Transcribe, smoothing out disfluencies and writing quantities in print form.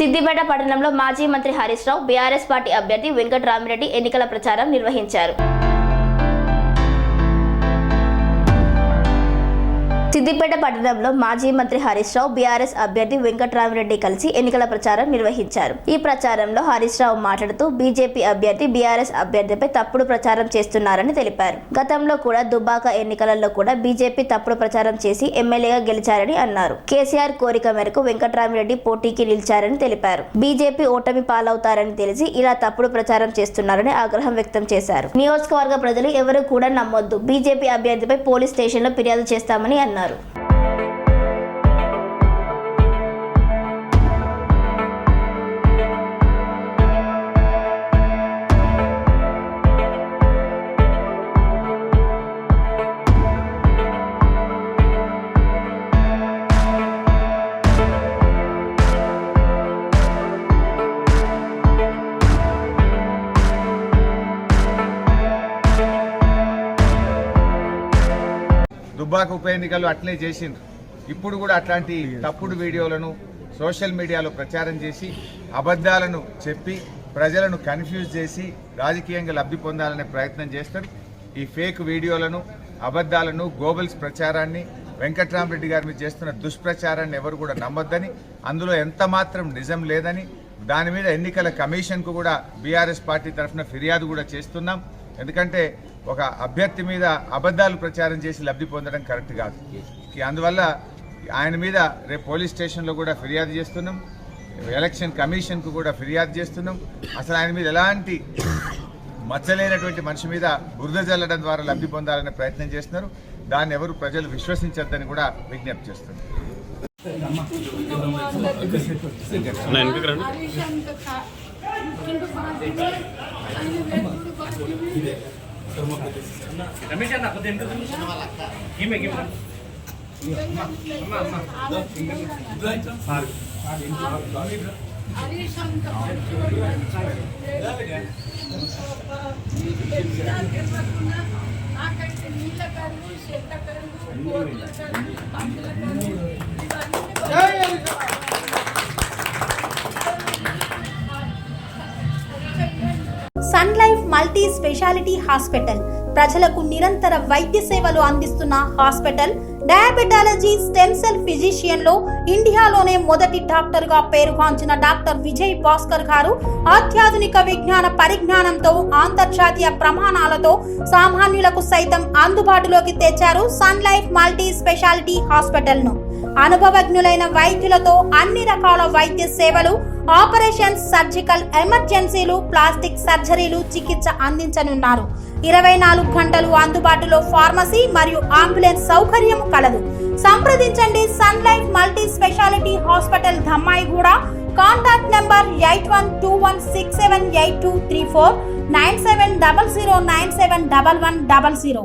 సిద్దిపేట పట్టణంలో మాజీ మంత్రి హరీష్ రావు బీఆర్ఎస్ పార్టీ అభ్యర్థి వెంకట్రామిరెడ్డి ఎన్నికల ప్రచారం నిర్వహించారు. సిద్దిపేట పట్టణంలో మాజీ మంత్రి హరీష్ రావు బీఆర్ఎస్ అభ్యర్థి వెంకట్రామిరెడ్డి కలిసి ఎన్నికల ప్రచారం నిర్వహించారు. ఈ ప్రచారంలో హరీష్ రావు మాట్లాడుతూ బీజేపీ అభ్యర్థి బీఆర్ఎస్ అభ్యర్థిపై తప్పుడు ప్రచారం చేస్తున్నారని తెలిపారు. గతంలో కూడా దుబ్బాక ఎన్నికలలో కూడా బీజేపీ తప్పుడు ప్రచారం చేసి ఎమ్మెల్యేగా గెలిచారని అన్నారు. కేసీఆర్ కోరిక మేరకు వెంకట్రామిరెడ్డి పోటీకి నిలిచారని తెలిపారు. బీజేపీ ఓటమి పాలవుతారని తెలిసి ఇలా తప్పుడు ప్రచారం చేస్తున్నారని ఆగ్రహం వ్యక్తం చేశారు. నియోజకవర్గ ప్రజలు ఎవరూ కూడా నమ్మొద్దు, బీజేపీ అభ్యర్థిపై పోలీస్ స్టేషన్లో ఫిర్యాదు చేస్తామని అన్నారు. దుబ్బాక ఉప ఎన్నికలు అట్లే చేసిండ్రు. ఇప్పుడు కూడా అట్లాంటి తప్పుడు వీడియోలను సోషల్ మీడియాలో ప్రచారం చేసి అబద్ధాలను చెప్పి ప్రజలను కన్ఫ్యూజ్ చేసి రాజకీయంగా లబ్ధి పొందాలనే ప్రయత్నం చేస్తారు. ఈ ఫేక్ వీడియోలను, అబద్ధాలను, గోబల్స్ ప్రచారాన్ని, వెంకట్రామిరెడ్డి గారి మీద చేస్తున్న దుష్ప్రచారాన్ని ఎవరు కూడా నమ్మొద్దని, అందులో ఎంత మాత్రం నిజం లేదని, దాని మీద ఎన్నికల కమిషన్కు కూడా బీఆర్ఎస్ పార్టీ తరఫున ఫిర్యాదు కూడా చేస్తున్నాం. ఎందుకంటే ఒక అభ్యర్థి మీద అబద్ధాలు ప్రచారం చేసి లబ్ధి పొందడం కరెక్ట్ కాదు. అందువల్ల ఆయన మీద రేపు పోలీస్ స్టేషన్లో కూడా ఫిర్యాదు చేస్తున్నాం, ఎలక్షన్ కమిషన్కు కూడా ఫిర్యాదు చేస్తున్నాం. అసలు ఆయన మీద ఎలాంటి మచ్చలేనటువంటి మనిషి మీద బురద జల్లడం ద్వారా లబ్ధి పొందాలనే ప్రయత్నం చేస్తున్నారు. దాన్ని ఎవరు ప్రజలు విశ్వసించొద్దని కూడా విజ్ఞప్తి చేస్తున్నారు. Sun Life multi speciality hospital ప్రజలకు నిరంతర వైద్య సేవలు అందిస్తున్న hospital. Diabetology, stem cell physician లో ఇండియాలోనే మొదటి డాక్టర్ గా పేరుగాంచిన డాక్టర్ విజయ్ భాస్కర్ గారు అత్యాధునిక విజ్ఞాన పరిజ్ఞానంతో అంతర్జాతీయ ప్రమాణాలతో సామాన్యులకు సైతం అందుబాటులోకి తెచ్చారు Sun Life multi speciality hospital ను. అనుభవజ్ఞులైన వైద్యులతో అన్ని రకాల వైద్య సేవలు, ఆపరేషన్స్, సర్జికల్ ఎమర్జెన్సీలు, ప్లాస్టిక్ సర్జరీలు, చికిత్స అందించనున్నారు. 24 గంటలు అందుబాటులో ఫార్మసీ మరియు అంబులెన్స్ సౌకర్యం కలదు. సంప్రదించండి Sun Life multi speciality hospital, Dammaiguda. Contact number 8121678234, 9700971100.